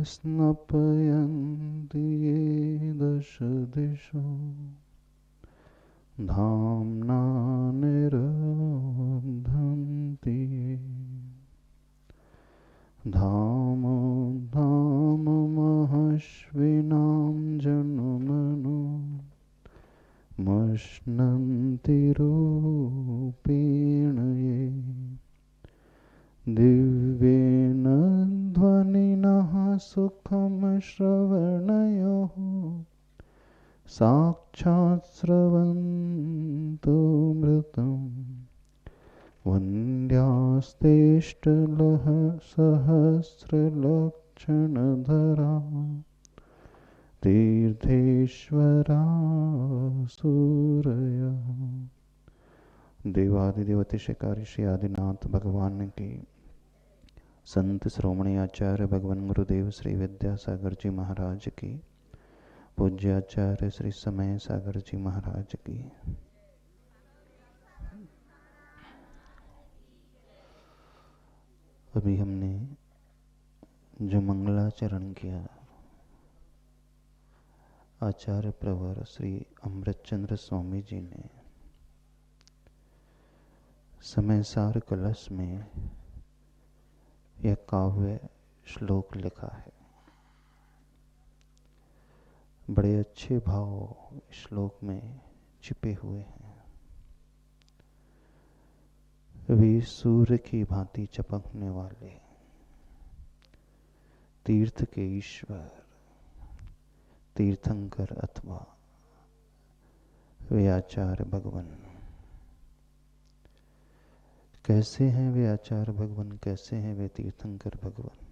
स्नपयन्ति ये दश दिशो धाम्ना निरुद्धन्ति ये धामो धाममहश्विनां जनुमनु मश्नन्ति रूपेण ये दिव्येन ध्वनिनः सुखं श्रवणयोः साक्षात् श्रवन्तो मृतम् वन्द्यास्तेष्टलः सहस्रलक्षणधरा तीर्थेश्वरा सूरयः। देवादिदेव अतिशयकारी श्री आदिनाथ भगवान की, संत श्रोमणी आचार्य भगवान गुरुदेव श्री विद्यासागर जी महाराज की, पूज्य आचार्य श्री समय सागर जी महाराज की। अभी हमने जो मंगलाचरण किया, आचार्य प्रवर श्री अमृतचंद्र स्वामी जी ने समयसार कलश में यह काव्य श्लोक लिखा है। बड़े अच्छे भाव श्लोक में छिपे हुए हैं। वे सूर्य की भांति चमकने वाले तीर्थ के ईश्वर तीर्थंकर अथवा वे आचार्य भगवान कैसे हैं? वे आचार्य भगवान कैसे हैं? वे तीर्थंकर भगवान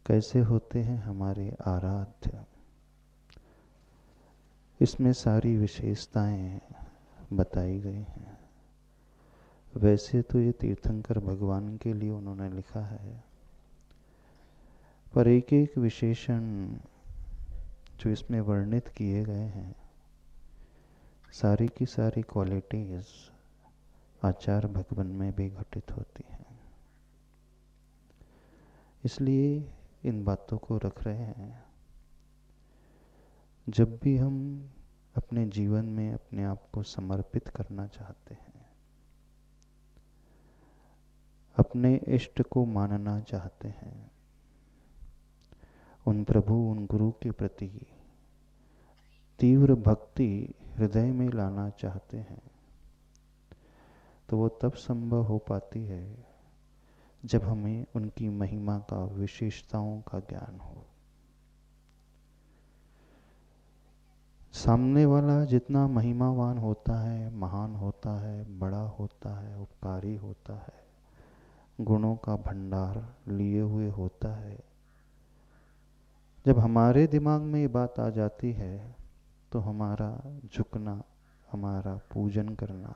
कैसे होते हैं हमारे आराध्य? इसमें सारी विशेषताएं बताई गई हैं। वैसे तो ये तीर्थंकर भगवान के लिए उन्होंने लिखा है, पर एक एक विशेषण जो इसमें वर्णित किए गए हैं, सारी की सारी क्वालिटीज आचार्य भगवान में भी घटित होती हैं। इसलिए इन बातों को रख रहे हैं। जब भी हम अपने जीवन में अपने आप को समर्पित करना चाहते हैं, अपने इष्ट को मानना चाहते हैं, उन प्रभु उन गुरु के प्रति तीव्र भक्ति हृदय में लाना चाहते हैं, तो वो तब संभव हो पाती है जब हमें उनकी महिमा का, विशेषताओं का ज्ञान हो। सामने वाला जितना महिमावान होता है, महान होता है, बड़ा होता है, उपकारी होता है, गुणों का भंडार लिए हुए होता है, जब हमारे दिमाग में ये बात आ जाती है तो हमारा झुकना, हमारा पूजन करना,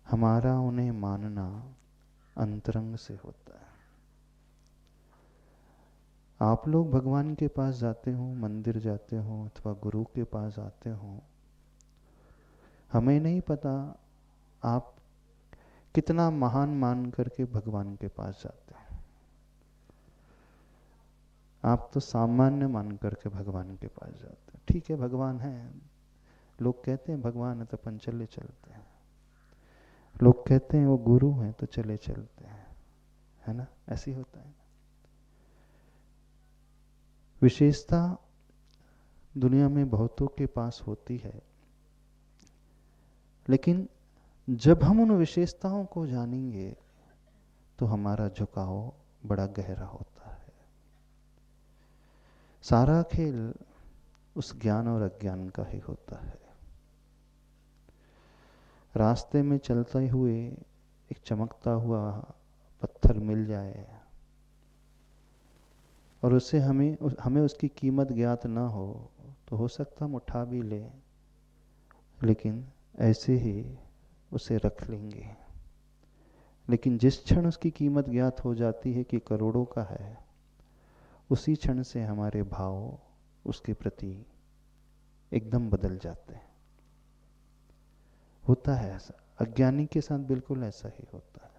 हमारा उन्हें मानना अंतरंग से होता है। आप लोग भगवान के पास जाते हो, मंदिर जाते हो अथवा गुरु के पास आते हो, हमें नहीं पता आप कितना महान मान करके भगवान के पास जाते हैं। आप तो सामान्य मान करके भगवान के पास जाते हैं। ठीक है, भगवान है, लोग कहते हैं भगवान है तो अपन चले चलते हैं, लोग कहते हैं वो गुरु हैं तो चले चलते हैं, है ना? ऐसे ही होता है। विशेषता दुनिया में बहुतों के पास होती है, लेकिन जब हम उन विशेषताओं को जानेंगे तो हमारा झुकाव बड़ा गहरा होता है। सारा खेल उस ज्ञान और अज्ञान का ही होता है। रास्ते में चलते हुए एक चमकता हुआ पत्थर मिल जाए और उससे हमें उसकी कीमत ज्ञात ना हो तो हो सकता हम उठा भी ले, लेकिन ऐसे ही उसे रख लेंगे। लेकिन जिस क्षण उसकी कीमत ज्ञात हो जाती है कि करोड़ों का है, उसी क्षण से हमारे भाव उसके प्रति एकदम बदल जाते हैं। होता है ऐसा, अज्ञानी के साथ बिल्कुल ऐसा ही होता है।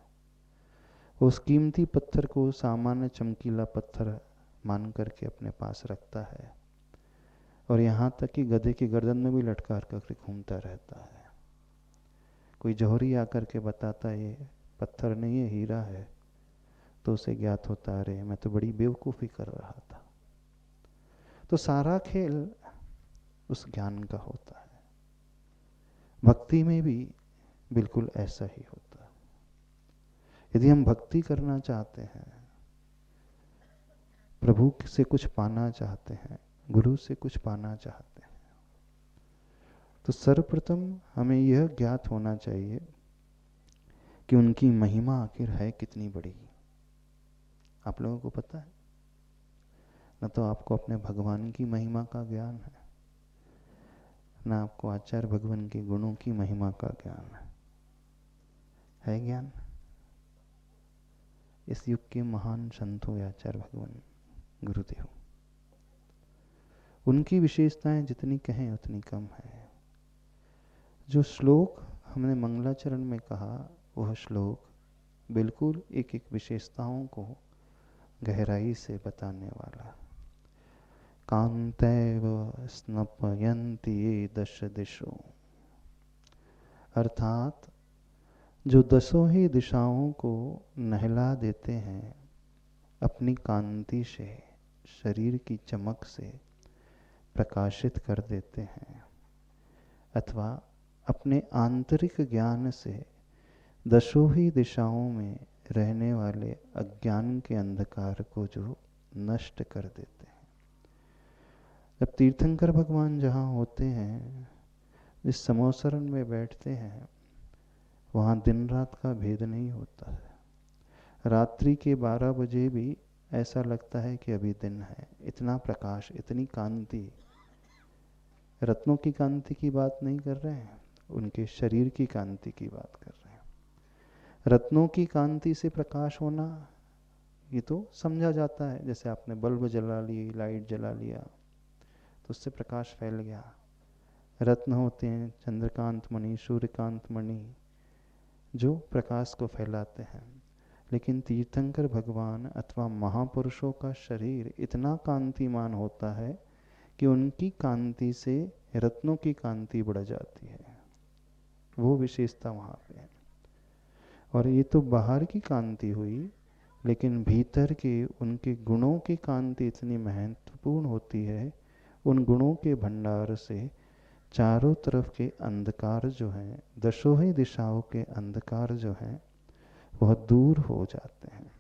उस कीमती पत्थर को सामान्य चमकीला पत्थर मान करके अपने पास रखता है, और यहाँ तक कि गधे की गर्दन में भी लटका कर घूमता रहता है। कोई जौहरी आकर के बताता है ये पत्थर नहीं है, हीरा है, तो उसे ज्ञात होता, अरे मैं तो बड़ी बेवकूफ़ी कर रहा था। तो सारा खेल उस ज्ञान का होता है। भक्ति में भी बिल्कुल ऐसा ही होता है। यदि हम भक्ति करना चाहते हैं, प्रभु से कुछ पाना चाहते हैं, गुरु से कुछ पाना चाहते हैं, तो सर्वप्रथम हमें यह ज्ञात होना चाहिए कि उनकी महिमा आखिर है कितनी बड़ी। आप लोगों को पता है न, तो आपको अपने भगवान की महिमा का ज्ञान है, न आपको आचार्य भगवान के गुणों की महिमा का ज्ञान है ज्ञान? इस युग के महान संतों आचार्य भगवान गुरुदेव, उनकी विशेषताएं जितनी कहें उतनी कम है। जो श्लोक हमने मंगलाचरण में कहा, वह श्लोक बिल्कुल एक एक विशेषताओं को गहराई से बताने वाला। कांतैव स्नपयन्ति ये दश दिशो, अर्थात जो दसों ही दिशाओं को नहला देते हैं अपनी कांति से, शरीर की चमक से प्रकाशित कर देते हैं, अथवा अपने आंतरिक ज्ञान से दसों ही दिशाओं में रहने वाले अज्ञान के अंधकार को जो नष्ट कर देते हैं। जब तीर्थंकर भगवान जहाँ होते हैं, जिस समोसरण में बैठते हैं, वहाँ दिन रात का भेद नहीं होता है। रात्रि के 12 बजे भी ऐसा लगता है कि अभी दिन है। इतना प्रकाश, इतनी कांति। रत्नों की कांति की बात नहीं कर रहे हैं, उनके शरीर की कांति की बात कर रहे हैं। रत्नों की कांति से प्रकाश होना ये तो समझा जाता है, जैसे आपने बल्ब जला ली, लाइट जला लिया तो उससे प्रकाश फैल गया। रत्न होते हैं चंद्रकांत मणि, सूर्यकांत मणि, जो प्रकाश को फैलाते हैं। लेकिन तीर्थंकर भगवान अथवा महापुरुषों का शरीर इतना कांतिमान होता है कि उनकी कांति से रत्नों की कांति बढ़ जाती है। वो विशेषता वहाँ पे है। और ये तो बाहर की कांति हुई, लेकिन भीतर के उनके गुणों की कांति इतनी महत्वपूर्ण होती है। उन गुणों के भंडार से चारों तरफ के अंधकार जो हैं, दसों ही दिशाओं के अंधकार जो हैं, वह दूर हो जाते हैं।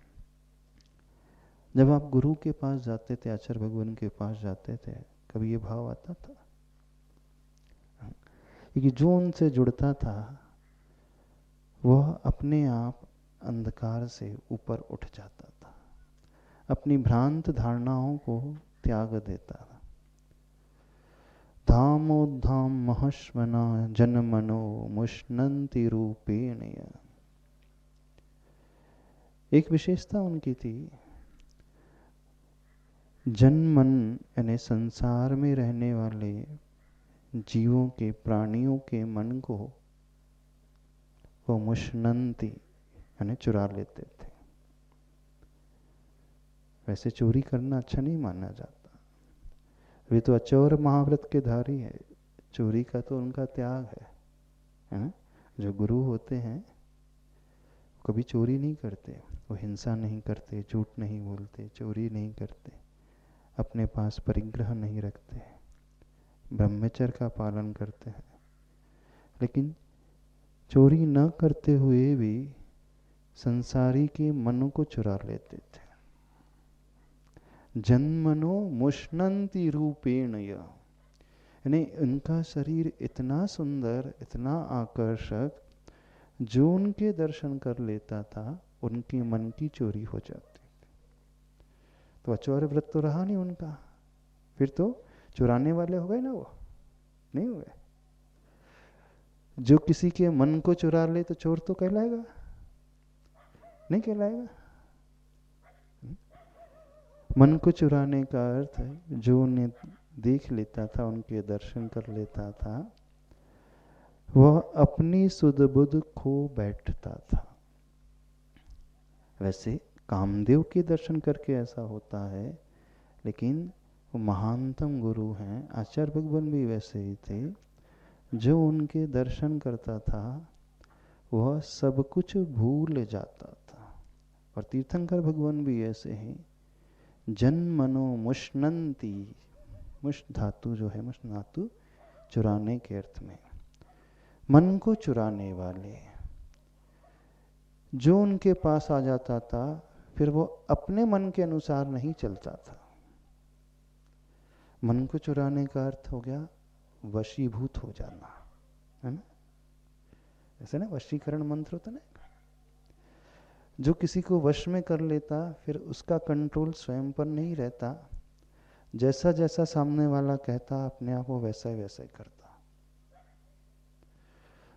जब आप गुरु के पास जाते थे, आचार्य भगवान के पास जाते थे, कभी ये भाव आता था? क्योंकि जो उनसे जुड़ता था वह अपने आप अंधकार से ऊपर उठ जाता था, अपनी भ्रांत धारणाओं को त्याग देता था। धामोद्धाम महश्वना जनमनो मुष्णन्ति रूपेण। एक विशेषता उनकी थी, जन मन यानी संसार में रहने वाले जीवों के, प्राणियों के मन को वो मुष्णन्ति यानी चुरा लेते थे। वैसे चोरी करना अच्छा नहीं माना जाता, वे तो अचौर महाव्रत के धारी है, चोरी का तो उनका त्याग है ना? जो गुरु होते हैं कभी चोरी नहीं करते, वो हिंसा नहीं करते, झूठ नहीं बोलते, चोरी नहीं करते, अपने पास परिग्रह नहीं रखते, ब्रह्मचर्य का पालन करते हैं। लेकिन चोरी न करते हुए भी संसारी के मन को चुरा लेते थे। जन्मनो मुष्णन्ति रूपेण, यानी उनका शरीर इतना सुंदर, इतना आकर्षक, जो उनके दर्शन कर लेता था उनके मन की चोरी हो जाती थी। तो अचौर्य व्रत तो रहा नहीं उनका, फिर तो चुराने वाले हो गए ना, वो नहीं हुए। जो किसी के मन को चुरा ले तो चोर तो कहलाएगा? नहीं कहलाएगा। मन को चुराने का अर्थ है जो उन्हें देख लेता था, उनके दर्शन कर लेता था, वह अपनी सुध बुध खो बैठता था। वैसे कामदेव के दर्शन करके ऐसा होता है लेकिन वो महानतम गुरु हैं। आचार्य भगवान भी वैसे ही थे। जो उनके दर्शन करता था वह सब कुछ भूल जाता था। और तीर्थंकर भगवान भी ऐसे हैं। जन मनो मुष्णंती, मुष् धातु जो है, मुष् धातु चुराने के अर्थ में, मन को चुराने वाले। जो उनके पास आ जाता था फिर वो अपने मन के अनुसार नहीं चलता था। मन को चुराने का अर्थ हो गया वशीभूत हो जाना, है ना? ऐसे ना वशीकरण मंत्र होता ना, जो किसी को वश में कर लेता फिर उसका कंट्रोल स्वयं पर नहीं रहता। जैसा जैसा सामने वाला कहता अपने आप वो वैसा ही करता।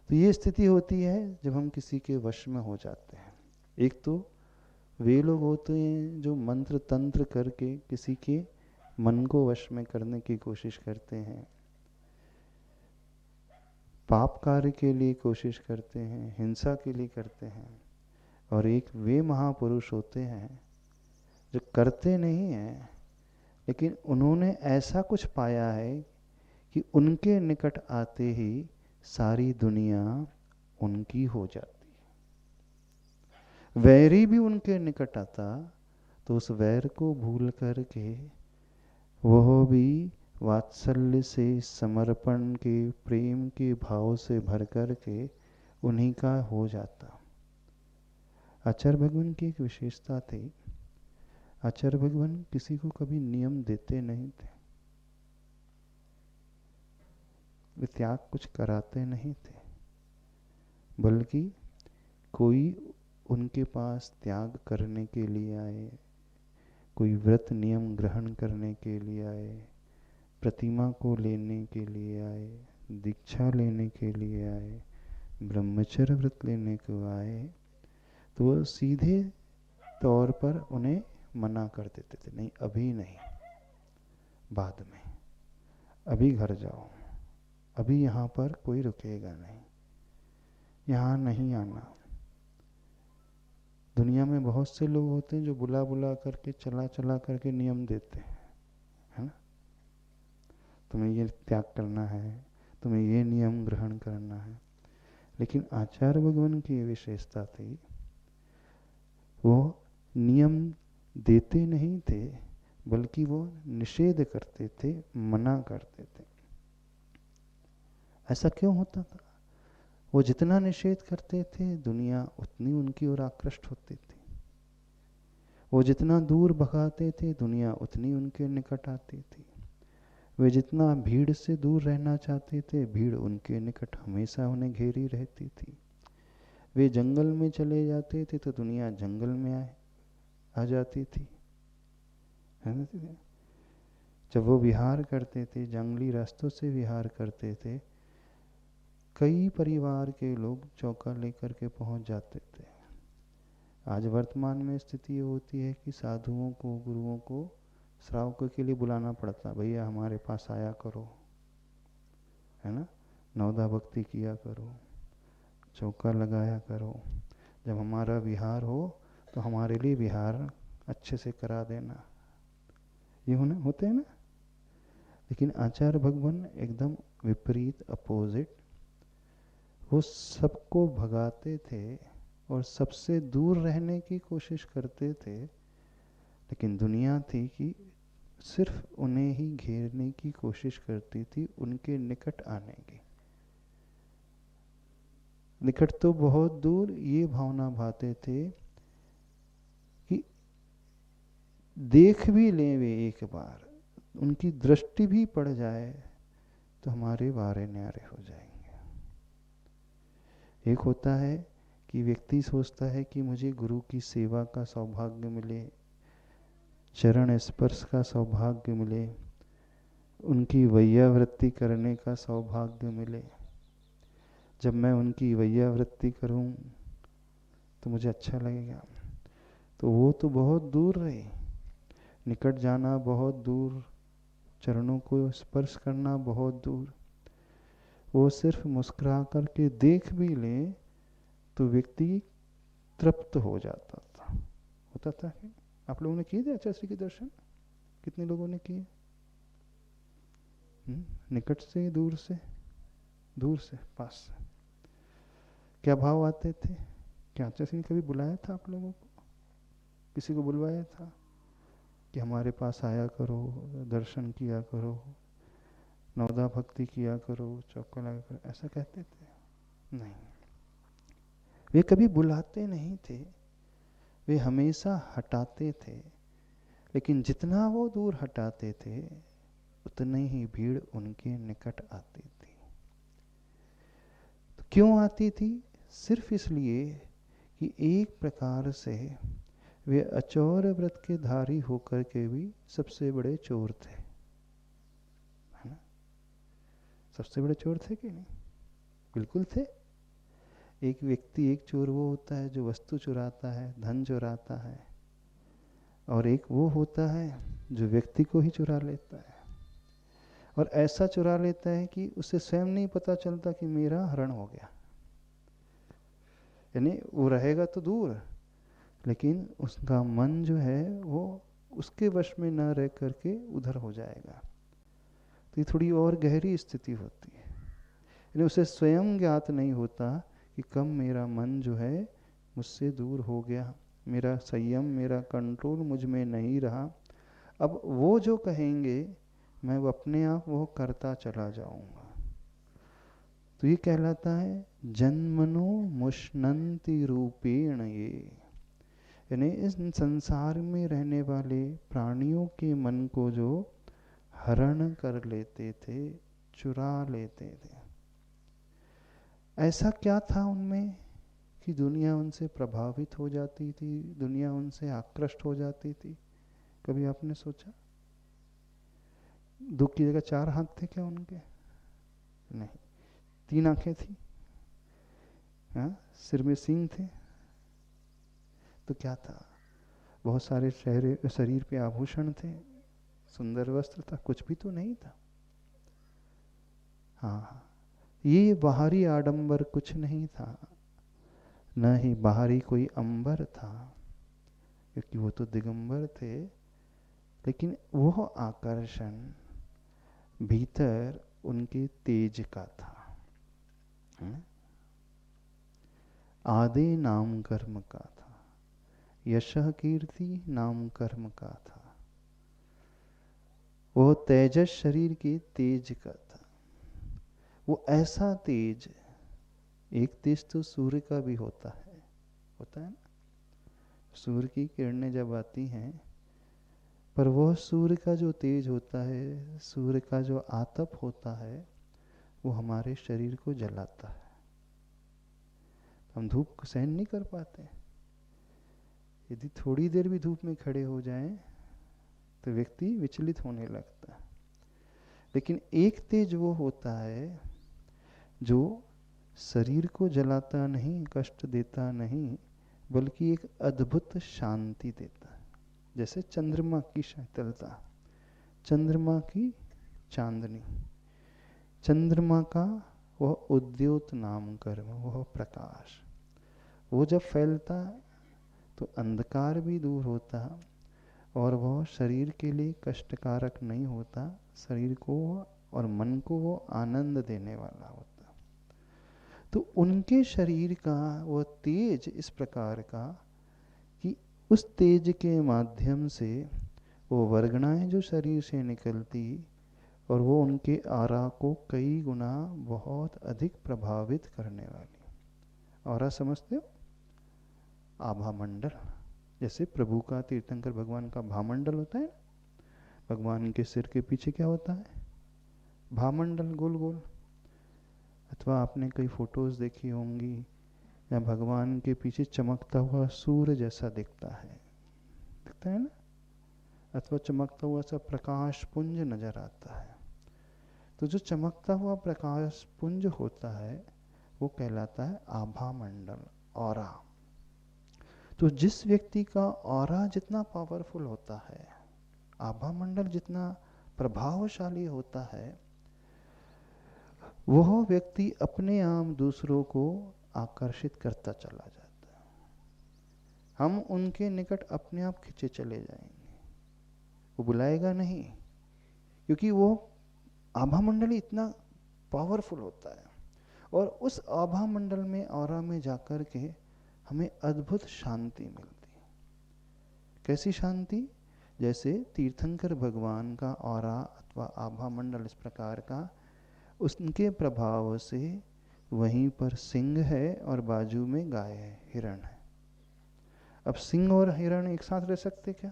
तो ये स्थिति होती है जब हम किसी के वश में हो जाते हैं। एक तो वे लोग होते हैं जो मंत्र तंत्र करके किसी के मन को वश में करने की कोशिश करते हैं, पाप कार्य के लिए कोशिश करते हैं, हिंसा के लिए करते हैं। और एक वे महापुरुष होते हैं जो करते नहीं हैं, लेकिन उन्होंने ऐसा कुछ पाया है कि उनके निकट आते ही सारी दुनिया उनकी हो जाती है। वैरी भी उनके निकट आता तो उस वैर को भूल करके वह भी वात्सल्य से, समर्पण के, प्रेम के भाव से भर करके उन्हीं का हो जाता। आचार्य भगवान की एक विशेषता थी, आचार्य भगवान किसी को कभी नियम देते नहीं थे, वे त्याग कुछ कराते नहीं थे, बल्कि कोई उनके पास त्याग करने के लिए आए, कोई व्रत नियम ग्रहण करने के लिए आए, प्रतिमा को लेने के लिए आए, दीक्षा लेने के लिए आए, ब्रह्मचर्य व्रत लेने को आए, तो वो सीधे तौर पर उन्हें मना कर देते थे, नहीं अभी नहीं, बाद में, अभी घर जाओ, अभी यहाँ पर कोई रुकेगा नहीं, यहाँ नहीं आना। दुनिया में बहुत से लोग होते हैं जो बुला बुला करके, चला चला करके नियम देते हैं, है ना? तुम्हें ये त्याग करना है, तुम्हें ये नियम ग्रहण करना है। लेकिन आचार्य भगवान की ये विशेषता थी, वो नियम देते नहीं थे बल्कि वो निषेध करते थे, मना करते थे। ऐसा क्यों होता था? वो जितना निषेध करते थे दुनिया उतनी उनकी ओर आकृष्ट होती थी। वो जितना दूर भगाते थे दुनिया उतनी उनके निकट आती थी। वे जितना भीड़ से दूर रहना चाहते थे भीड़ उनके निकट हमेशा उन्हें घेरी रहती थी। वे जंगल में चले जाते थे तो दुनिया जंगल में आ जाती थी, है ना? जब वो विहार करते थे, जंगली रास्तों से विहार करते थे, कई परिवार के लोग चौका लेकर के पहुंच जाते थे। आज वर्तमान में स्थिति ये होती है कि साधुओं को, गुरुओं को श्रावकों के लिए बुलाना पड़ता, भैया हमारे पास आया करो, है ना? नवदा भक्ति किया करो, चौका लगाया करो, जब हमारा विहार हो तो हमारे लिए विहार अच्छे से करा देना, ये होते हैं ना। लेकिन आचार्य भगवान एकदम विपरीत, अपोजिट, वो सबको भगाते थे और सबसे दूर रहने की कोशिश करते थे, लेकिन दुनिया थी कि सिर्फ उन्हें ही घेरने की कोशिश करती थी, उनके निकट आने की। निकट तो बहुत दूर, ये भावना भाते थे कि देख भी लें वे एक बार, उनकी दृष्टि भी पड़ जाए तो हमारे वारे न्यारे हो जाएंगे। एक होता है कि व्यक्ति सोचता है कि मुझे गुरु की सेवा का सौभाग्य मिले, चरण स्पर्श का सौभाग्य मिले, उनकी वैयावृत्ति करने का सौभाग्य मिले। जब मैं उनकी वैयावृत्ति करूं तो मुझे अच्छा लगेगा। तो वो तो बहुत दूर रहे, निकट जाना बहुत दूर, चरणों को स्पर्श करना बहुत दूर। वो सिर्फ मुस्कुरा करके देख भी ले तो व्यक्ति तृप्त हो जाता था। होता था कि आप लोगों ने किए थे आचार्य श्री के दर्शन? कितने लोगों ने किए? निकट से, दूर से? दूर से, पास से। क्या भाव आते थे? क्या आचार्य सिंह ने कभी बुलाया था आप लोगों को? किसी को बुलवाया था कि हमारे पास आया करो, दर्शन किया करो, नवदा भक्ति किया करो, चौका लगा करो, ऐसा कहते थे? नहीं, वे कभी बुलाते नहीं थे, वे हमेशा हटाते थे। लेकिन जितना वो दूर हटाते थे उतनी ही भीड़ उनके निकट आती थी। तो क्यों आती थी? सिर्फ इसलिए कि एक प्रकार से वे अचौर व्रत के धारी होकर के भी सबसे बड़े चोर थे, है ना? सबसे बड़े चोर थे कि नहीं? बिल्कुल थे। एक व्यक्ति, एक चोर वो होता है जो वस्तु चुराता है, धन चुराता है, और एक वो होता है जो व्यक्ति को ही चुरा लेता है, और ऐसा चुरा लेता है कि उसे स्वयं नहीं पता चलता कि मेरा हरण हो गया। यानी वो रहेगा तो दूर, लेकिन उसका मन जो है वो उसके वश में न रह करके उधर हो जाएगा। तो ये थोड़ी और गहरी स्थिति होती है। यानी उसे स्वयं ज्ञात नहीं होता कि कब मेरा मन जो है मुझसे दूर हो गया, मेरा संयम, मेरा कंट्रोल मुझ में नहीं रहा। अब वो जो कहेंगे मैं वो अपने आप वो करता चला जाऊंगा। तो ये कहलाता है जन्मनो मुष्णन्ति रूपेण ये। यानी इस संसार में रहने वाले प्राणियों के मन को जो हरण कर लेते थे, चुरा लेते थे। ऐसा क्या था उनमें कि दुनिया उनसे प्रभावित हो जाती थी, दुनिया उनसे आकृष्ट हो जाती थी? कभी आपने सोचा? दो की जगह चार हाथ थे क्या उनके? नहीं, तीन आंखें थी, हाँ? सिर में सींग थे, तो क्या था? बहुत सारे शरीर पे आभूषण थे, सुंदर वस्त्र था, कुछ भी तो नहीं था। हाँ, ये बाहरी आडंबर कुछ नहीं था, न ही बाहरी कोई अंबर था, क्योंकि वो तो दिगंबर थे। लेकिन वो आकर्षण भीतर उनके तेज का था। आदे नाम कर्म का था, यशः कीर्ति नाम कर्म का था। वो तेजस शरीर के तेज का था। वो ऐसा तेज, एक तेज तो सूर्य का भी होता है ना? सूर्य की किरणें जब आती हैं, पर वह सूर्य का जो तेज होता है, सूर्य का जो आतप होता है, वो हमारे शरीर को जलाता है। हम धूप को सहन नहीं कर पाते। यदि थोड़ी देर भी धूप में खड़े हो जाएं तो व्यक्ति विचलित होने लगता है। लेकिन एक तेज वो होता है जो शरीर को जलाता नहीं, कष्ट देता नहीं, बल्कि एक अद्भुत शांति देता है। जैसे चंद्रमा की शीतलता, चंद्रमा की चांदनी, चंद्रमा का वह उद्योत नाम कर्म, वह प्रकाश, वो जब फैलता तो अंधकार भी दूर होता, और वह शरीर के लिए कष्टकारक नहीं होता, शरीर को और मन को वो आनंद देने वाला होता। तो उनके शरीर का वह तेज इस प्रकार का कि उस तेज के माध्यम से वो वर्गणाएं जो शरीर से निकलती, और वो उनके आरा को कई गुना बहुत अधिक प्रभावित करने वाली। आरा समझते हो? आभा मंडल, जैसे प्रभु का, तीर्थंकर भगवान का भामंडल होता है। भगवान के सिर के पीछे क्या होता है? भामंडल, गोल गोल। अथवा आपने कई फोटोज देखी होंगी या भगवान के पीछे चमकता हुआ सूर्य जैसा दिखता है ना? अथवा चमकता हुआ सा प्रकाश पुंज नजर आता है। तो जो चमकता हुआ प्रकाश पुंज होता है वो कहलाता है आभा मंडल, ऑरा। तो जिस व्यक्ति का ऑरा जितना पावरफुल होता है, आभा मंडल जितना प्रभावशाली होता है, वह व्यक्ति अपने आप दूसरों को आकर्षित करता चला जाता है। हम उनके निकट अपने आप खिंचे चले जाएंगे। वो बुलाएगा नहीं, क्योंकि वो आभा मंडल इतना पावरफुल होता है। और उस आभा मंडल में, ऑरा में जाकर के हमें अद्भुत शांति मिलती है। कैसी शांति? जैसे तीर्थंकर भगवान का ऑरा अथवा आभा मंडल इस प्रकार का, उसके प्रभाव से वहीं पर सिंह है और बाजू में गाय है, हिरण है। अब सिंह और हिरण एक साथ रह सकते क्या?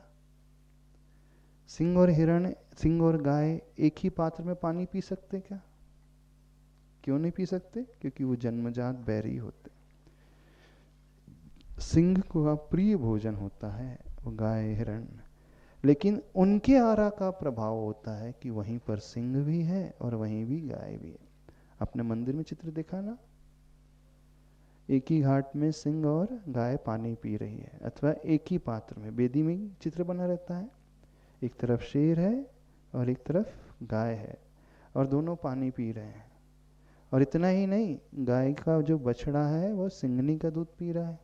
सिंह और हिरण, सिंह और गाय एक ही पात्र में पानी पी सकते क्या? क्यों नहीं पी सकते? क्योंकि वो जन्मजात बैरी होते। सिंह को प्रिय भोजन होता है वो गाय हिरण, लेकिन उनके आरा का प्रभाव होता है कि वहीं पर सिंह भी है और वहीं भी गाय भी है। अपने मंदिर में चित्र देखा ना, एक ही घाट में सिंह और गाय पानी पी रही है, अथवा एक ही पात्र में वेदी में चित्र बना रहता है, एक तरफ शेर है और एक तरफ गाय है और दोनों पानी पी रहे हैं। और इतना ही नहीं, गाय का जो बछड़ा है वो सिंगनी का दूध पी रहा है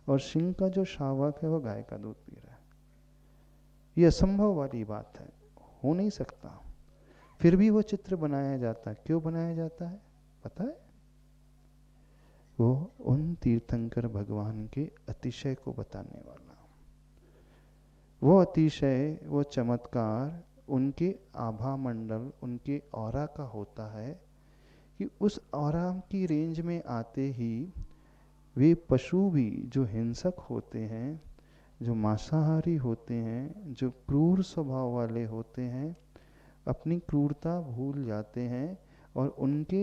और सिंह का जो शावक है वो गाय का दूध पी रहा है। ये असंभव वाली बात है, हो नहीं सकता। फिर भी वो चित्र बनाया जाता है। क्यों बनाया जाता है पता है? वो उन तीर्थंकर भगवान के अतिशय को बताने वाला, वो अतिशय, वो चमत्कार उनके आभा मंडल, उनके ऑरा का होता है कि उस ऑरा की रेंज में आते ही वे पशु भी जो हिंसक होते हैं, जो मांसाहारी होते हैं, जो क्रूर स्वभाव वाले होते हैं, अपनी क्रूरता भूल जाते हैं और उनके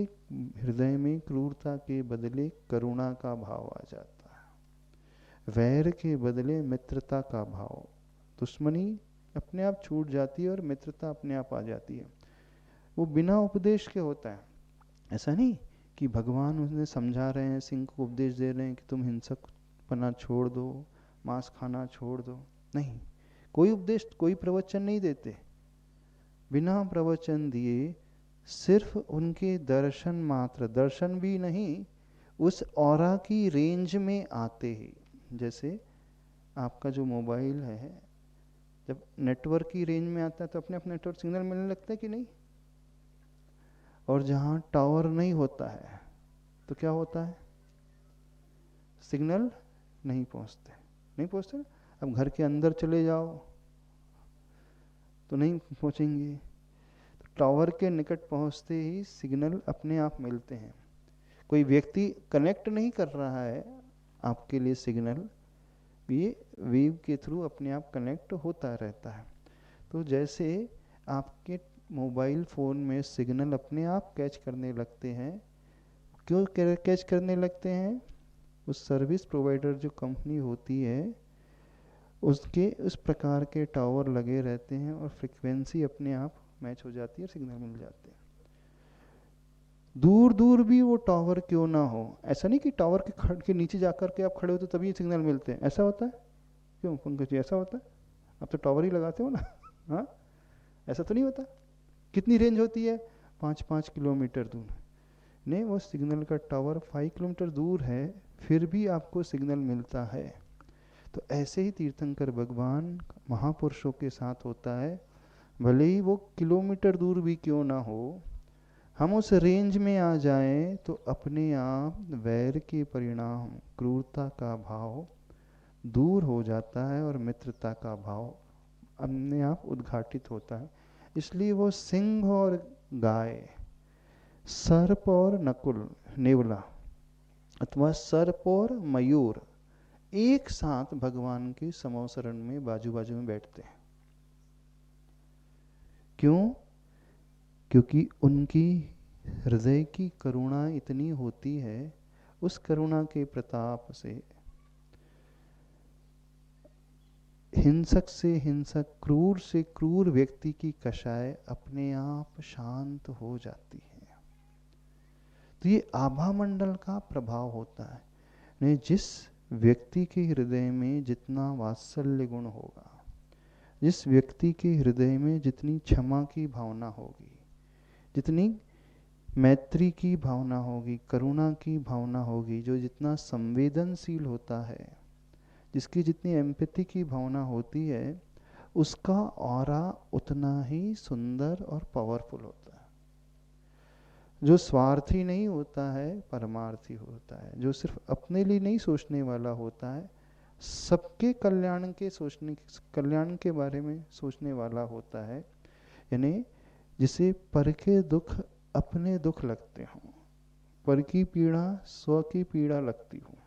हृदय में क्रूरता के बदले करुणा का भाव आ जाता है, वैर के बदले मित्रता का भाव। दुश्मनी अपने आप छूट जाती है और मित्रता अपने आप आ जाती है। वो बिना उपदेश के होता है। ऐसा नहीं कि भगवान उन्हें समझा रहे हैं, सिंह को उपदेश दे रहे हैं कि तुम हिंसक पना छोड़ दो, मांस खाना छोड़ दो। नहीं, कोई उपदेश, कोई प्रवचन नहीं देते। बिना प्रवचन दिए सिर्फ उनके दर्शन मात्र, दर्शन भी नहीं, उस ऑरा की रेंज में आते ही, जैसे आपका जो मोबाइल है जब नेटवर्क की रेंज में आता है तो अपने आप नेटवर्क सिग्नल मिलने लगता है कि नहीं? और जहाँ टावर नहीं होता है तो क्या होता है? सिग्नल नहीं पहुँचते, नहीं पहुँचते ना। अब घर के अंदर चले जाओ तो नहीं पहुँचेंगे, तो टावर के निकट पहुँचते ही सिग्नल अपने आप मिलते हैं। कोई व्यक्ति कनेक्ट नहीं कर रहा है आपके लिए सिग्नल, ये वेव के थ्रू अपने आप कनेक्ट होता रहता है। तो जैसे आपके मोबाइल फ़ोन में सिग्नल अपने आप कैच करने लगते हैं। क्यों कैच करने लगते हैं? उस सर्विस प्रोवाइडर जो कंपनी होती है उसके उस प्रकार के टावर लगे रहते हैं और फ्रिक्वेंसी अपने आप मैच हो जाती है, सिग्नल मिल जाते हैं। दूर दूर भी वो टावर क्यों ना हो, ऐसा नहीं कि टावर के नीचे जाकर के आप खड़े होते तभी सिग्नल मिलते हैं, ऐसा होता है? क्यों पंकज जी, ऐसा होता है? आप तो टावर ही लगाते हो ना। हाँ, ऐसा तो नहीं होता। कितनी रेंज होती है? 5-5 किलोमीटर दूर। नहीं, वो सिग्नल का टावर 5 किलोमीटर दूर है फिर भी आपको सिग्नल मिलता है। तो ऐसे ही तीर्थंकर भगवान महापुरुषों के साथ होता है। भले ही वो किलोमीटर दूर भी क्यों ना हो, हम उस रेंज में आ जाएं तो अपने आप वैर के परिणाम, क्रूरता का भाव दूर हो जाता है और मित्रता का भाव अपने आप उद्घाटित होता है। इसलिए वो सिंह और गाय, सर्प और नकुल नेवला, अथवा सर्प और मयूर एक साथ भगवान के समवसरण में बाजू बाजू में बैठते हैं। क्यों? क्योंकि उनकी हृदय की करुणा इतनी होती है, उस करुणा के प्रताप से हिंसक से हिंसक, क्रूर से क्रूर व्यक्ति की कषाय अपने आप शांत हो जाती है। तो ये आभा मंडल का प्रभाव होता है। नहीं, जिस व्यक्ति के हृदय में जितना वात्सल्य गुण होगा, जिस व्यक्ति के हृदय में जितनी क्षमा की भावना होगी, जितनी मैत्री की भावना होगी, करुणा की भावना होगी, जो जितना संवेदनशील होता है, जिसकी जितनी एम्पैथी की भावना होती है, उसका ऑरा उतना ही सुंदर और पावरफुल होता है। जो स्वार्थी नहीं होता है, परमार्थी होता है, जो सिर्फ अपने लिए नहीं सोचने वाला होता है, सबके कल्याण के बारे में सोचने वाला होता है, यानी जिसे पर के दुख अपने दुख लगते हों, पर की पीड़ा स्व की पीड़ा लगती हो,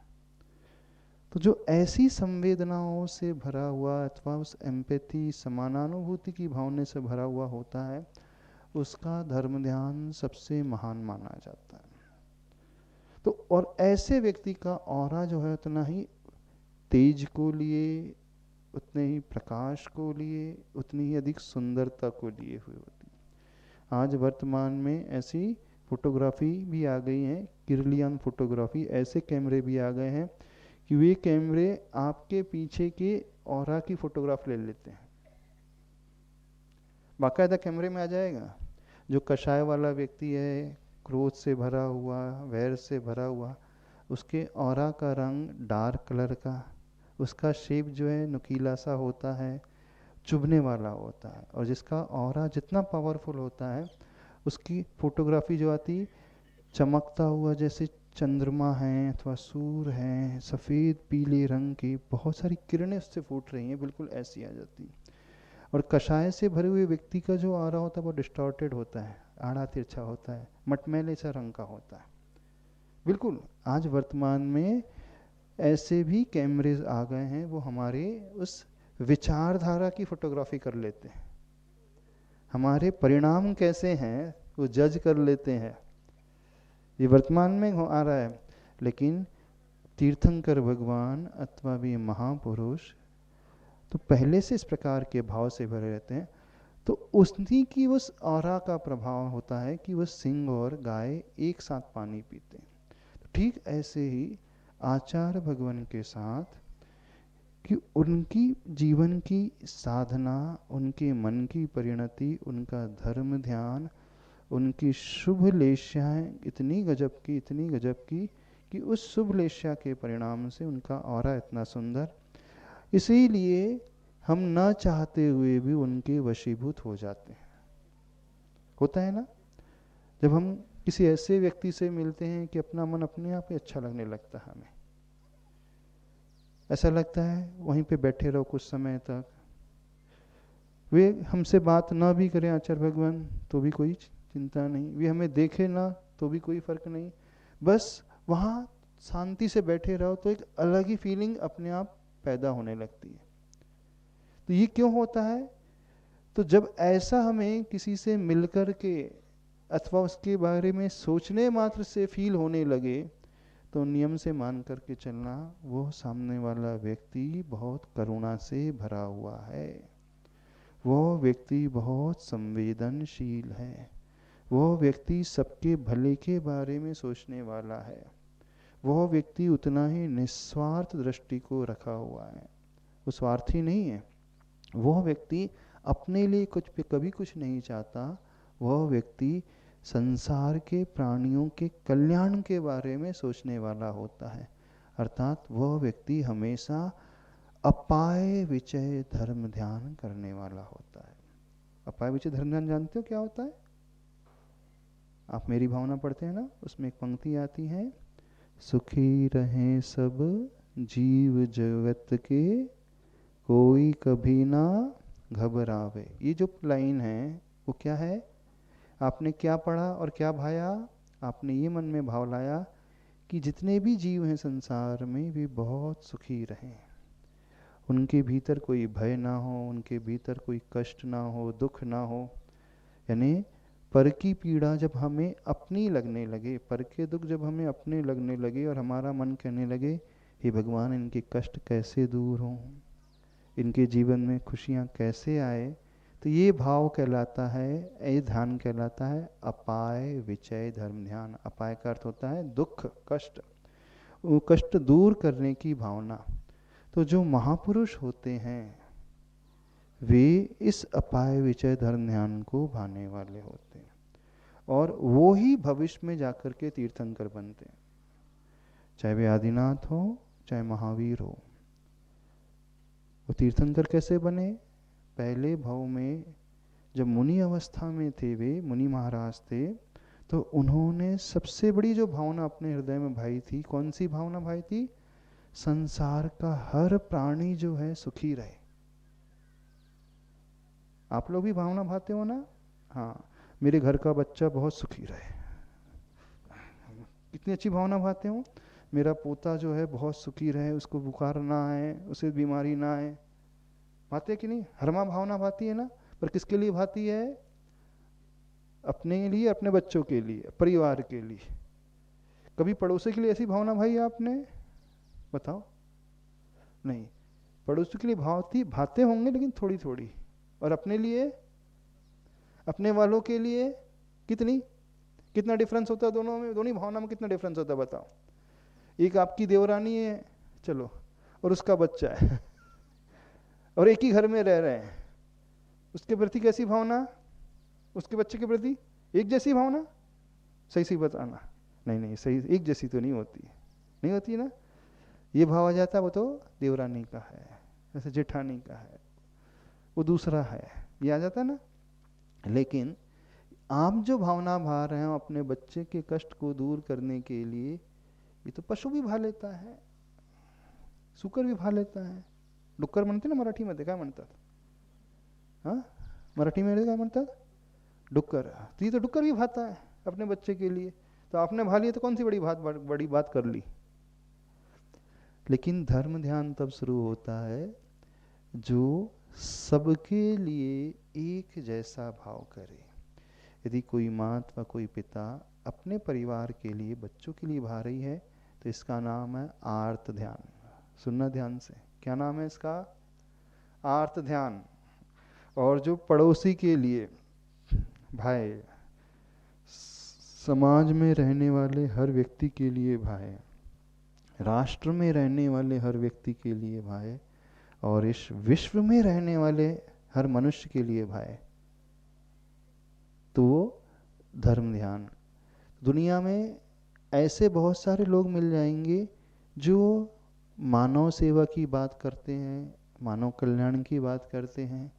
तो जो ऐसी संवेदनाओं से भरा हुआ अथवा उस एम्पैथी समानानुभूति की भावना से भरा हुआ होता है, उसका धर्म ध्यान सबसे महान माना जाता है। तो और ऐसे व्यक्ति का ऑरा जो है उतना ही तेज को लिए, उतने ही प्रकाश को लिए, उतनी ही अधिक सुंदरता को लिए हुए होती है। आज वर्तमान में ऐसी फोटोग्राफी भी आ गई है, किरलियन फोटोग्राफी, ऐसे कैमरे भी आ गए हैं कि वे कैमरे आपके पीछे के ऑरा की फोटोग्राफ ले लेते हैं, बाकायदा कैमरे में आ जाएगा। जो कषाय वाला व्यक्ति है, क्रोध से भरा हुआ, वैर से भरा हुआ, उसके ऑरा का रंग डार्क कलर का, उसका शेप जो है नुकीला सा होता है, चुभने वाला होता है। और जिसका ऑरा जितना पावरफुल होता है, उसकी फोटोग्राफी जो आती, चमकता हुआ जैसे चंद्रमा है अथवा सूर्य है, सफ़ेद पीले रंग की बहुत सारी किरणें उससे फूट रही हैं, बिल्कुल ऐसी आ जाती। और कषाय से भरे हुए व्यक्ति का जो ऑरा होता है वो डिस्टॉर्टेड होता है, आड़ा तिरछा होता है, मटमैले सा रंग का होता है। बिल्कुल आज वर्तमान में ऐसे भी कैमरेज आ गए हैं, वो हमारे उस विचारधारा की फोटोग्राफी कर लेते हैं, हमारे परिणाम कैसे हैं वो जज कर लेते हैं। ये वर्तमान में आ रहा है। लेकिन तीर्थंकर भगवान अथवा भी महापुरुष तो पहले से इस प्रकार के भाव से भरे रहते हैं, तो उसी की उस ऑरा का प्रभाव होता है कि वह सिंह और गाय एक साथ पानी पीते हैं। तो ठीक ऐसे ही आचार्य भगवान के साथ कि उनकी जीवन की साधना, उनके मन की परिणति, उनका धर्म ध्यान, उनकी शुभ लेश्याएँ इतनी गजब की कि उस शुभ लेश्या के परिणाम से उनका ऑरा इतना सुंदर, इसीलिए हम न चाहते हुए भी उनके वशीभूत हो जाते हैं। होता है ना, जब हम किसी ऐसे व्यक्ति से मिलते हैं कि अपना मन अपने आप ही अच्छा लगने लगता है, हमें ऐसा लगता है वहीं पे बैठे रहो कुछ समय तक, वे हमसे बात ना भी करें आचार्य भगवान तो भी कोई चिंता नहीं, वे हमें देखे ना तो भी कोई फर्क नहीं, बस वहाँ शांति से बैठे रहो तो एक अलग ही फीलिंग अपने आप पैदा होने लगती है। तो ये क्यों होता है? तो जब ऐसा हमें किसी से मिलकर के अथवा उसके बारे में सोचने मात्र से फील होने लगे, तो नियम से मान करके चलना वो सामने वाला व्यक्ति बहुत करुणा से भरा हुआ है, वो व्यक्ति बहुत संवेदनशील है, वो व्यक्ति सबके भले के बारे में सोचने वाला है, वह व्यक्ति उतना ही निस्वार्थ दृष्टि को रखा हुआ है, वो स्वार्थी नहीं है। वह व्यक्ति अपने लिए कभी कुछ नहीं चाहता, वह व्यक्ति संसार के प्राणियों के कल्याण के बारे में सोचने वाला होता है। अर्थात वह व्यक्ति हमेशा अपाय विचय धर्म ध्यान करने वाला होता है। अपाय विचय धर्म ध्यान जानते हो क्या होता है? आप मेरी भावना पढ़ते हैं ना, उसमें एक पंक्ति आती है, सुखी रहें सब जीव जगत के, कोई कभी ना घबरावे। ये जो लाइन है वो क्या है? आपने क्या पढ़ा और क्या भाया? आपने ये मन में भाव लाया कि जितने भी जीव हैं संसार में वे बहुत सुखी रहें, उनके भीतर कोई भय ना हो, उनके भीतर कोई कष्ट ना हो, दुख ना हो। यानी पर की पीड़ा जब हमें अपनी लगने लगे, पर के दुख जब हमें अपने लगने लगे और हमारा मन कहने लगे हे भगवान इनके कष्ट कैसे दूर हों, इनके जीवन में खुशियाँ कैसे आए, तो ये भाव कहलाता है, ये ध्यान कहलाता है अपाय विचय धर्म ध्यान। अपाय का अर्थ होता है दुख, कष्ट, वो कष्ट दूर करने की भावना। तो जो महापुरुष होते हैं वे इस अपाय विचय धर्म ध्यान को भाने वाले होते हैं, और वो ही भविष्य में जाकर के तीर्थंकर बनते हैं, चाहे वे आदिनाथ हो चाहे महावीर हो। वो तीर्थंकर कैसे बने? पहले भाव में जब मुनि अवस्था में थे, वे मुनि महाराज थे, तो उन्होंने सबसे बड़ी जो भावना अपने हृदय में भाई थी, कौन सी भावना भाई थी? संसार का हर प्राणी जो है सुखी रहे। आप लोग भी भावना भाते हो ना? हाँ, मेरे घर का बच्चा बहुत सुखी रहे। कितनी अच्छी भावना भाते हो? मेरा पोता जो है बहुत सुखी रहे, उसको बुखार ना आए, उसे बीमारी ना आए। भाते कि नहीं? हर माँ भावना भाती है ना? पर किसके लिए भाती है? अपने लिए, अपने बच्चों के लिए, परिवार के लिए। कभी पड़ोसी के लिए ऐसी भावना भाई आपने? बताओ। नहीं। पड़ोसी के लिए भाते होंगे, लेकिन थोड़ी थोड़ी। और अपने लिए, अपने वालों के लिए कितनी? कितना डिफरेंस होता है दोनों में? दोनों भावना में कितना डिफरेंस होता है बताओ? एक आपकी देवरानी है, चलो, और उसका बच्चा है और एक ही घर में रह रहे हैं, उसके प्रति कैसी भावना? उसके बच्चे के प्रति एक जैसी भावना? सही सही बताना। नहीं नहीं, सही एक जैसी तो नहीं होती, नहीं होती ना। ये भाव आ जाता है, वो तो देवरानी का है, जैसे जेठानी का है, वो दूसरा है, ये आ जाता है ना। लेकिन आप जो भावना भा रहे हो अपने बच्चे के कष्ट को दूर करने के लिए, ये तो पशु भी भा लेता है, सुकर भी भा लेता है। डुक्कर म्हणते ना मराठी मध्ये, काय म्हणतात? हाँ, मराठी में क्या म्हणतात? डुक्कर। तो ये तो डुक्कर भी भाता है अपने बच्चे के लिए। तो आपने भा लिया तो कौन सी बड़ी बात कर ली। लेकिन धर्म ध्यान तब शुरू होता है जो सबके लिए एक जैसा भाव करे। यदि कोई माँ अथवा कोई पिता अपने परिवार के लिए, बच्चों के लिए भा रही है, तो इसका नाम है आर्त ध्यान। सुनना ध्यान से, क्या नाम है इसका? आर्त ध्यान। और जो पड़ोसी के लिए भाई, समाज में रहने वाले हर व्यक्ति के लिए भाई, राष्ट्र में रहने वाले हर व्यक्ति के लिए भाई, और इस विश्व में रहने वाले हर मनुष्य के लिए भाई, तो वो धर्म ध्यान। दुनिया में ऐसे बहुत सारे लोग मिल जाएंगे जो मानव सेवा की बात करते हैं, मानव कल्याण की बात करते हैं,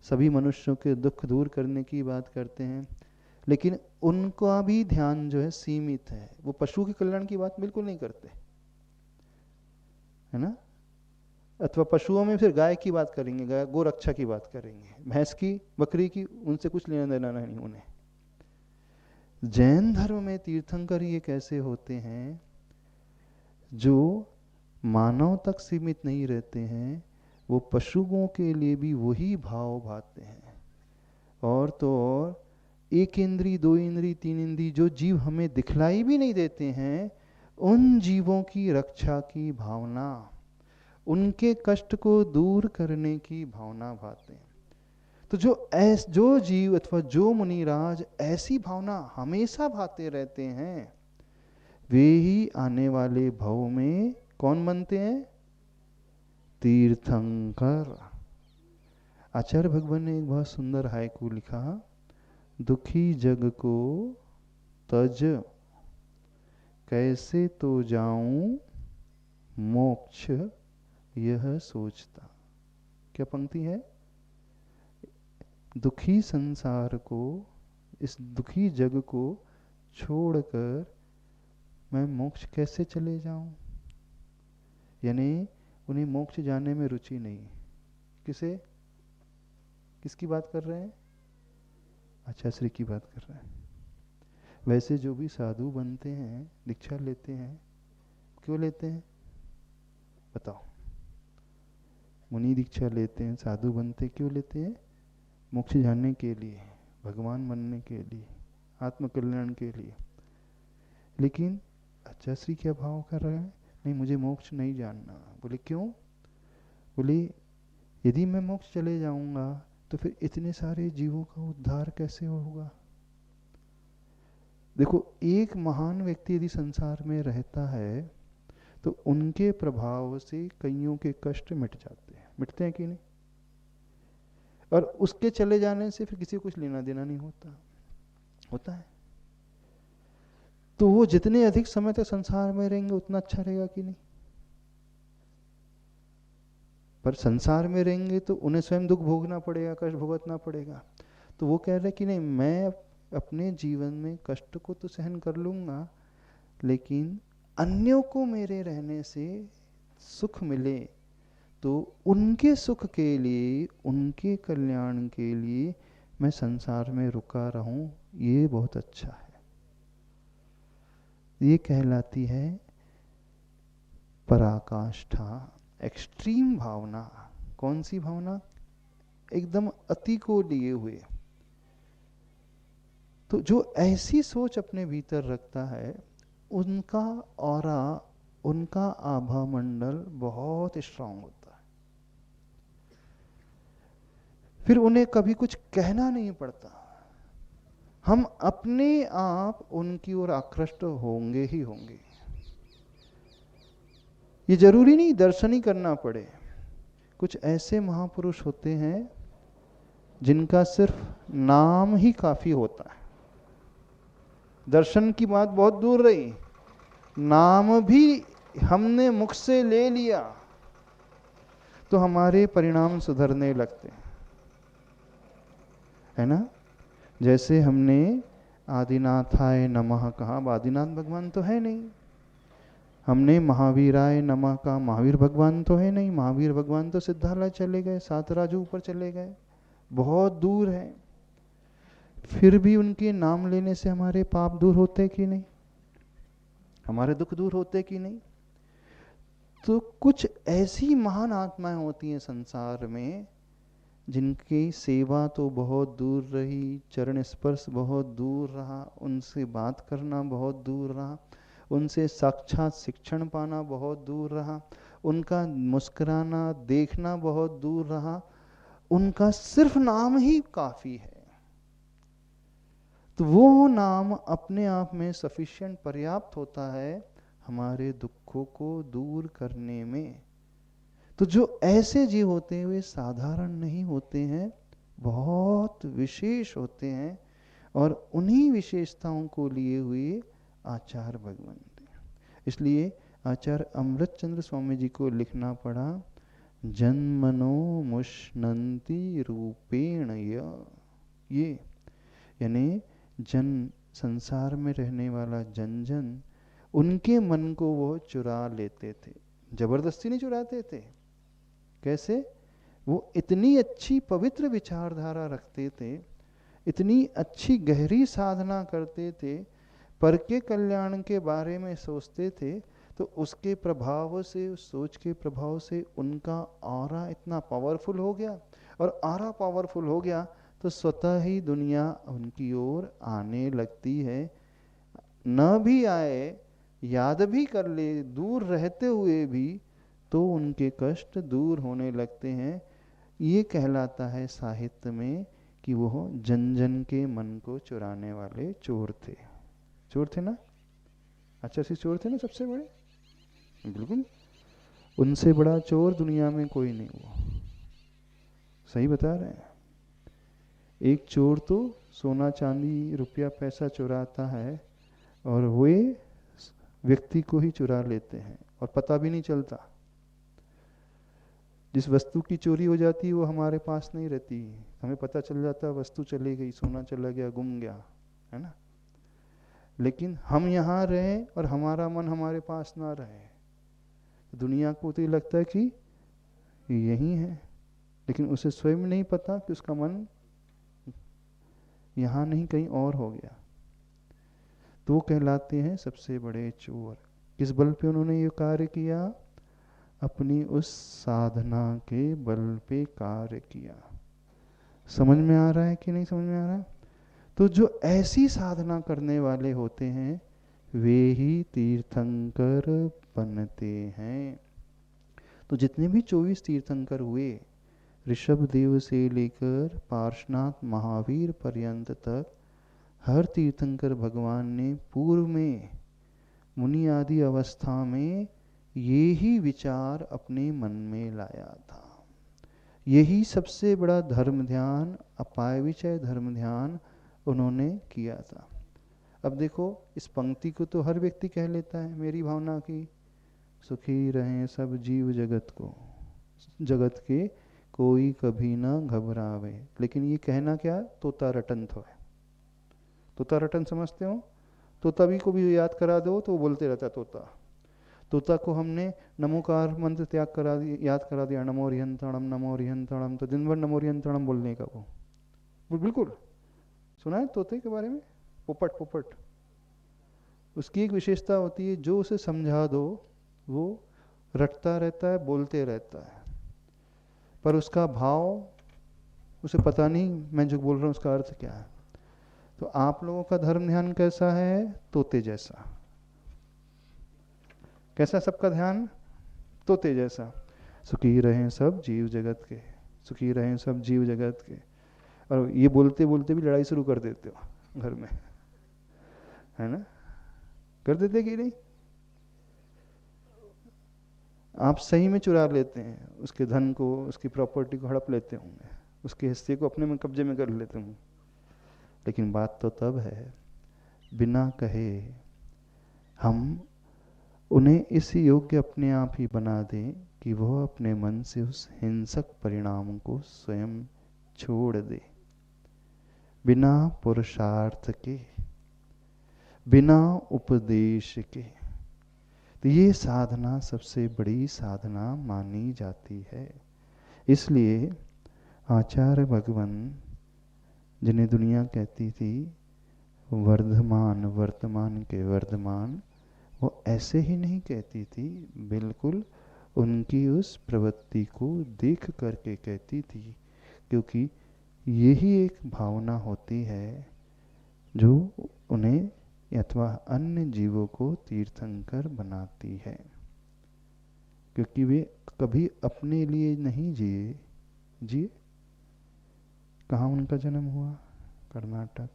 सभी मनुष्यों के दुख दूर करने की बात करते हैं, लेकिन उनका भी ध्यान जो है सीमित है। वो पशु के कल्याण की बात बिल्कुल नहीं करते, है ना। अथवा पशुओं में फिर गाय की बात करेंगे, गाय गो रक्षा की बात करेंगे, भैंस की, बकरी की, उनसे कुछ लेना देना नहीं उन्हें। जैन धर्म में तीर्थंकर ये कैसे होते हैं जो मानव तक सीमित नहीं रहते हैं, वो पशुओं के लिए भी वही भाव भाते हैं। और तो और, एक इंद्री, दो इंद्री, तीन इंद्री जो जीव हमें दिखलाई भी नहीं देते हैं, उन जीवों की रक्षा की भावना, उनके कष्ट को दूर करने की भावना भाते हैं। तो जो जीव अथवा जो मुनिराज ऐसी भावना हमेशा भाते रहते हैं, वे ही आने वाले भव में कौन बनते हैं? तीर्थंकर। आचार्य भगवान ने एक बहुत सुंदर हायकू लिखा, दुखी जग को तज कैसे तो जाऊं मोक्ष यह सोचता। क्या पंक्ति है? दुखी संसार को, इस दुखी जग को छोड़कर मैं मोक्ष कैसे चले जाऊं। यानी उन्हें मोक्ष जाने में रुचि नहीं। किसे, किसकी बात कर रहे हैं? अच्छा, श्री की बात कर रहे हैं। वैसे जो भी साधु बनते हैं, दीक्षा लेते हैं, क्यों लेते हैं बताओ? मुनि दीक्षा लेते हैं, साधु बनते क्यों लेते हैं? मोक्ष जानने के लिए, भगवान बनने के लिए, आत्मकल्याण के लिए। लेकिन अच्छा, श्री क्या भाव कर रहे हैं? नहीं, मुझे मोक्ष नहीं जानना। बोले क्यों? बोले यदि मैं मोक्ष चले जाऊंगा तो फिर इतने सारे जीवों का उद्धार कैसे होगा। देखो, एक महान व्यक्ति यदि संसार में रहता है तो उनके प्रभाव से कईयों के कष्ट मिट जाते हैं। मिटते हैं कि नहीं? और उसके चले जाने से फिर किसी को कुछ लेना देना नहीं होता, होता है। तो वो जितने अधिक समय तक संसार में रहेंगे उतना अच्छा रहेगा कि नहीं? पर संसार में रहेंगे तो उन्हें स्वयं दुख भोगना पड़ेगा, कष्ट भुगतना पड़ेगा। तो वो कह रहे कि नहीं, मैं अपने जीवन में कष्ट को तो सहन कर लूँगा, लेकिन अन्यों को मेरे रहने से सुख मिले तो उनके सुख के लिए, उनके कल्याण के लिए मैं संसार में रुका रहूं, ये बहुत अच्छा है। ये कहलाती है पराकाष्ठा, एक्सट्रीम भावना। कौन सी भावना? एकदम अति को लिए हुए। तो जो ऐसी सोच अपने भीतर रखता है, उनका ऑरा, उनका आभा मंडल बहुत स्ट्रांग होता है। फिर उन्हें कभी कुछ कहना नहीं पड़ता, हम अपने आप उनकी ओर आकृष्ट होंगे ही होंगे। ये जरूरी नहीं दर्शन ही करना पड़े। कुछ ऐसे महापुरुष होते हैं जिनका सिर्फ नाम ही काफी होता है। दर्शन की बात बहुत दूर रही, नाम भी हमने मुख से ले लिया तो हमारे परिणाम सुधरने लगते हैं, है ना। जैसे हमने आदिनाथाय नमः कहा, अब आदिनाथ भगवान तो है नहीं। हमने महावीराय नमः का, महावीर भगवान तो है नहीं। महावीर भगवान तो सिद्धालय चले गए, सात राजू ऊपर चले गए, बहुत दूर है। फिर भी उनके नाम लेने से हमारे पाप दूर होते कि नहीं, हमारे दुख दूर होते कि नहीं। तो कुछ ऐसी महान आत्माएं होती हैं संसार में जिनकी सेवा तो बहुत दूर रही, चरण स्पर्श बहुत दूर रहा, उनसे बात करना बहुत दूर रहा, उनसे साक्षात शिक्षण पाना बहुत दूर रहा, उनका मुस्कुराना देखना बहुत दूर रहा, उनका सिर्फ नाम ही काफी है। तो वो नाम अपने आप में सफिशिएंट, पर्याप्त होता है हमारे दुखों को दूर करने में। तो जो ऐसे जीव होते हैं वे साधारण नहीं होते हैं, बहुत विशेष होते हैं, और उन्हीं विशेषताओं को लिए हुए आचार्य भगवान थे। इसलिए आचार्य अमृत चंद्र स्वामी जी को लिखना पड़ा, जन्मनो मुष्णन्ति रूपेण ये यानी जन, संसार में रहने वाला जन जन, उनके मन को वो चुरा लेते थे। जबरदस्ती नहीं चुराते थे। कैसे? वो इतनी अच्छी पवित्र विचारधारा रखते थे, इतनी अच्छी गहरी साधना करते थे, पर के कल्याण के बारे में सोचते थे, तो उसके प्रभाव से, उस सोच के प्रभाव से उनका ऑरा इतना पावरफुल हो गया। और ऑरा पावरफुल हो गया तो स्वतः ही दुनिया उनकी ओर आने लगती है। न भी आए, याद भी कर ले दूर रहते हुए भी, तो उनके कष्ट दूर होने लगते हैं। ये कहलाता है साहित्य में कि वो जन जन के मन को चुराने वाले चोर थे। चोर थे ना, अच्छा सी चोर थे ना सबसे बड़े, बिल्कुल। उनसे बड़ा चोर दुनिया में कोई नहीं हुआ, सही बता रहे हैं। एक चोर तो सोना चांदी रुपया पैसा चुराता है, और वे व्यक्ति को ही चुरा लेते हैं और पता भी नहीं चलता। जिस वस्तु की चोरी हो जाती है वो हमारे पास नहीं रहती, हमें पता चल जाता है वस्तु चली गई, सोना चला गया, गुम गया, है ना। लेकिन हम यहाँ रहें और हमारा मन हमारे पास ना रहे, दुनिया को तो ये लगता है कि यही है, लेकिन उसे स्वयं नहीं पता कि उसका मन यहाँ नहीं कहीं और हो गया। तो वो कहलाते हैं सबसे बड़े चोर। किस बल पे उन्होंने ये कार्य किया? अपनी उस साधना के बल पे कार्य किया। समझ में आ रहा है कि नहीं समझ में आ रहा है? तो जो ऐसी साधना करने वाले होते हैं वे ही तीर्थंकर बनते हैं। तो जितने भी 24 तीर्थंकर हुए, ऋषभ देव से लेकर पार्श्वनाथ महावीर पर्यंत तक, हर तीर्थंकर भगवान ने पूर्व में मुनि आदि अवस्था में ये ही विचार अपने मन में लाया था। यही सबसे बड़ा धर्म ध्यान, अपाय विचय धर्म ध्यान उन्होंने किया था। अब देखो, इस पंक्ति को तो हर व्यक्ति कह लेता है, मेरी भावना की सुखी रहें सब जीव जगत को, जगत के कोई कभी ना घबरावे। लेकिन ये कहना क्या, तोता रटन थो है। तोता रटन समझते हो? तोता भी को भी याद करा दो तो वो बोलते रहता है तोता। तोता को हमने नमोकार मंत्र त्याग करा दिया, याद करा दिया, नमो रिहंतणम नमो रिहंतणम, तो दिन भर नमो रिहंतणम बोलने का वो बिल्कुल। सुना है तोते के बारे में? पोपट पोपट, उसकी एक विशेषता होती है, जो उसे समझा दो वो रटता रहता है, बोलते रहता है, पर उसका भाव उसे पता नहीं मैं जो बोल रहा हूँ उसका अर्थ क्या है। तो आप लोगों का धर्म ध्यान कैसा है? तोते जैसा। कैसा सबका ध्यान? तोते जैसा। सुखी रहें सब जीव जगत के, सुखी रहें सब जीव जगत के। और ये बोलते बोलते भी लड़ाई शुरू कर देते हो घर में, है ना? कर देते कि नहीं? आप सही में चुरा लेते हैं उसके धन को, उसकी प्रॉपर्टी को हड़प लेते होंगे, उसके हिस्से को अपने में कब्जे में कर लेते होंगे। लेकिन बात तो तब है बिना कहे हम उन्हें इस योग्य अपने आप ही बना दें कि वह अपने मन से उस हिंसक परिणाम को स्वयं छोड़ दे, बिना पुरुषार्थ के, बिना उपदेश के। तो ये साधना सबसे बड़ी साधना मानी जाती है। इसलिए आचार्य भगवान, जिन्हें दुनिया कहती थी वर्धमान, वर्तमान के वर्धमान, वो ऐसे ही नहीं कहती थी, बिल्कुल उनकी उस प्रवृत्ति को देख करके कहती थी, क्योंकि यही एक भावना होती है जो उन्हें अथवा अन्य जीवों को तीर्थंकर बनाती है। क्योंकि वे कभी अपने लिए नहीं जिए। जिए कहाँ उनका जन्म हुआ? कर्नाटक।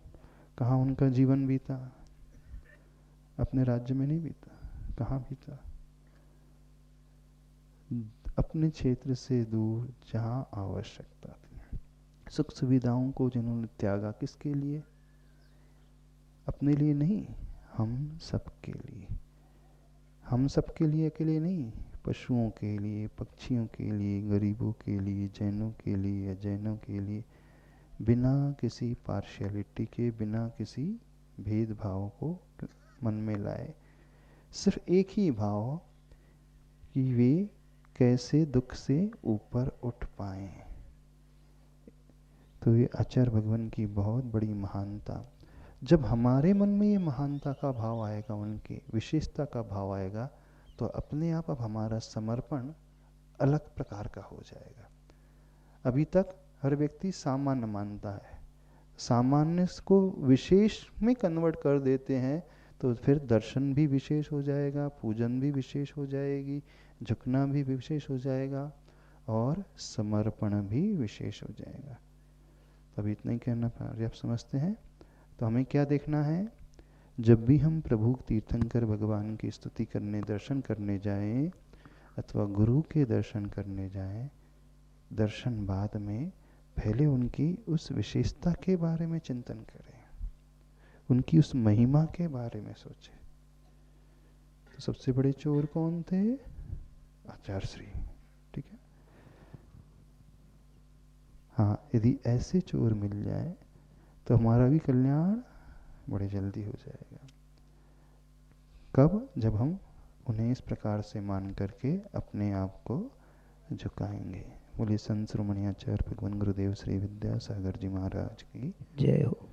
कहाँ उनका जीवन बीता? अपने राज्य में नहीं बीता। कहाँ बीता? अपने क्षेत्र से दूर जहाँ आवश्यकता थी। सुख सुविधाओं को जिन्होंने त्यागा, किसके लिए? अपने लिए नहीं, हम सबके लिए। हम सबके लिए अकेले नहीं, पशुओं के लिए, पक्षियों के लिए, गरीबों के लिए, जैनों के लिए, अजैनों के लिए, बिना किसी पार्शियलिटी के, बिना किसी भेदभाव को मन में लाए। सिर्फ एक ही भाव कि वे कैसे दुख से ऊपर उठ पाए। तो ये आचार्य भगवान की बहुत बड़ी महानता। जब हमारे मन में ये महानता का भाव आएगा, उनकी विशेषता का भाव आएगा, तो अपने आप अब हमारा समर्पण अलग प्रकार का हो जाएगा। अभी तक हर व्यक्ति सामान्य मानता है, सामान्य को विशेष में कन्वर्ट कर देते हैं, तो फिर दर्शन भी विशेष हो जाएगा, पूजन भी विशेष हो जाएगी, झुकना भी विशेष हो जाएगा, और समर्पण भी विशेष हो जाएगा। तभी इतना ही कहना पर्याप्त समझते हैं। तो हमें क्या देखना है? जब भी हम प्रभु तीर्थंकर भगवान की स्तुति करने, दर्शन करने जाएं, अथवा गुरु के दर्शन करने जाएं, दर्शन बाद में पहले उनकी उस विशेषता के बारे में चिंतन करें, उनकी उस महिमा के बारे में सोचें। तो सबसे बड़े चोर कौन थे? आचार्य श्री। ठीक है। हाँ, यदि ऐसे चोर मिल जाए तो हमारा भी कल्याण बड़े जल्दी हो जाएगा। कब? जब हम उन्हें इस प्रकार से मान करके अपने आप को झुकाएंगे। बोलिए संत शिरोमणि आचार्य भगवान गुरुदेव श्री विद्यासागर जी महाराज की जय हो।